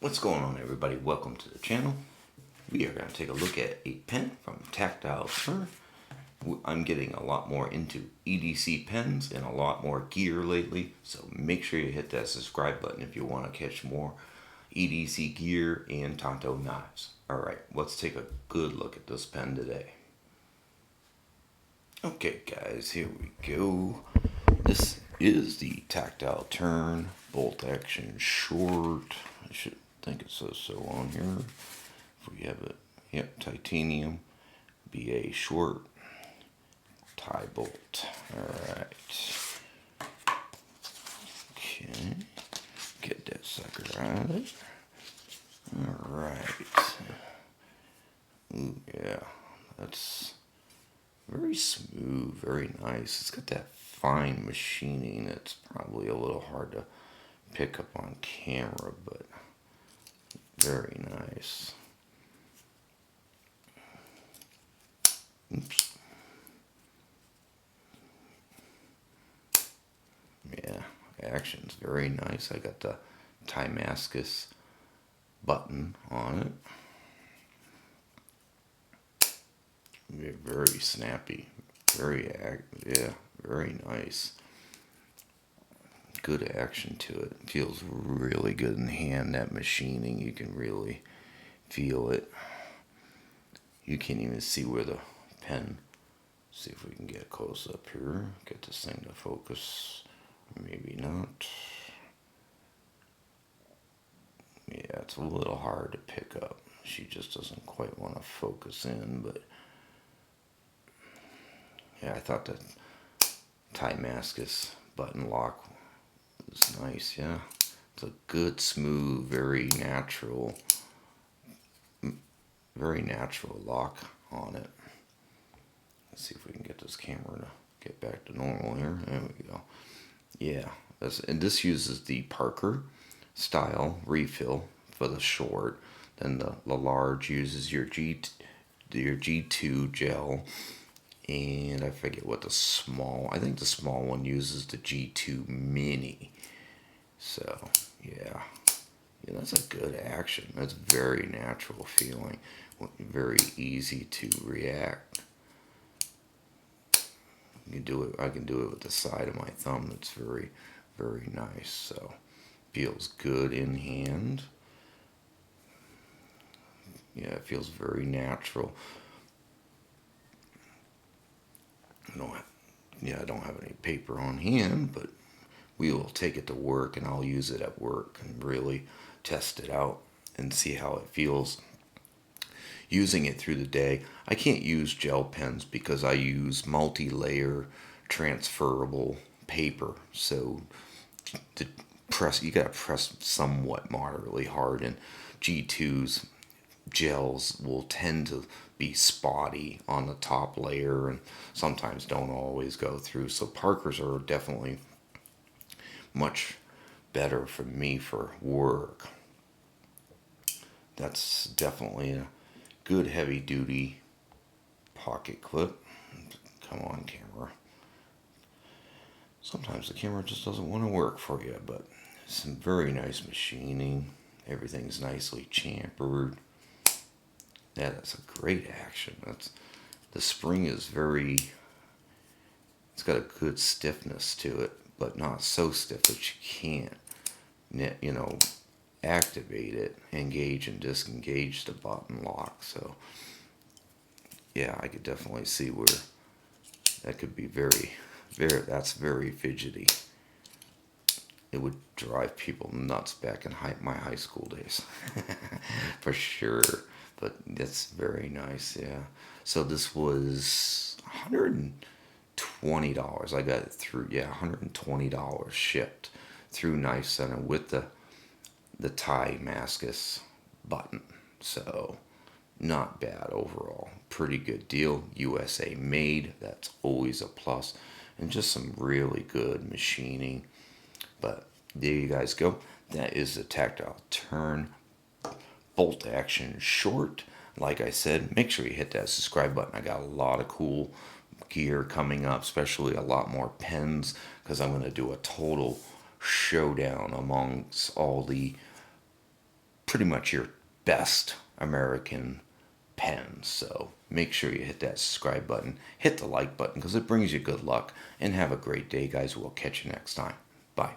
What's going on, everybody? Welcome to the channel. We are going to take a look at a pen from Tactile Turn. I'm getting a lot more into EDC pens and a lot more gear lately, so make sure you hit that subscribe button if you want to catch more EDC gear and Tanto knives. Alright, let's take a good look at this pen today. Okay guys, here we go. This is the Tactile Turn bolt action short. I should think it says so on here. If we have it, yep, titanium BA short tie bolt. Alright. Okay. Get that sucker out of it. Alright. Ooh, yeah. That's very smooth, very nice. It's got that fine machining. It's probably a little hard to pick up on camera, but very nice. Oops. Yeah, action's very nice. I got the Damascus button on it. Very snappy. Very nice. Good action to it. Feels really good in the hand. That machining, you can really feel it. You can't even see where the pen. See if we can get close up here. Get this thing to focus. Maybe not. Yeah, it's a little hard to pick up. She just doesn't quite want to focus in, but yeah, I thought that Damascus button lock was nice. Yeah, it's a good, smooth, very natural lock on it. Let's see if we can get this camera to get back to normal here. There we go. Yeah, and this uses the Parker style refill for the short. Then the large uses your G2 gel. And I forget what the small, I think the small one uses the G2 mini. So, yeah, that's a good action. That's very natural feeling. Very easy to react. I can do it with the side of my thumb. That's very, very nice. So, feels good in hand. Yeah, it feels very natural. I don't have any paper on hand, but we will take it to work and I'll use it at work and really test it out and see how it feels using it through the day. I can't use gel pens because I use multi-layer transferable paper, so to press, you gotta press somewhat moderately hard, and G2's gels will tend to be spotty on the top layer and sometimes don't always go through. So Parkers are definitely much better for me for work. That's definitely a good heavy duty pocket clip. Come on, camera. Sometimes the camera just doesn't want to work for you, but some very nice machining. Everything's nicely chamfered. Yeah, that's a great action. The spring is it's got a good stiffness to it, but not so stiff that you can't, activate it, engage and disengage the button lock. So, yeah, I could definitely see where that could be that's very fidgety. It would drive people nuts back in my high school days, for sure. But that's very nice, yeah. So this was $120. I got it through, $120 shipped through Knife Center with the Damascus button. So not bad overall. Pretty good deal. USA made. That's always a plus. And just some really good machining. But there you guys go. That is the Tactile Turn bolt action short. Like I said, make sure you hit that subscribe button. I got a lot of cool gear coming up, especially a lot more pens, because I'm going to do a total showdown amongst all the pretty much your best American pens. So make sure you hit that subscribe button, hit the like button, because it brings you good luck. And have a great day, guys. We'll catch you next time. Bye.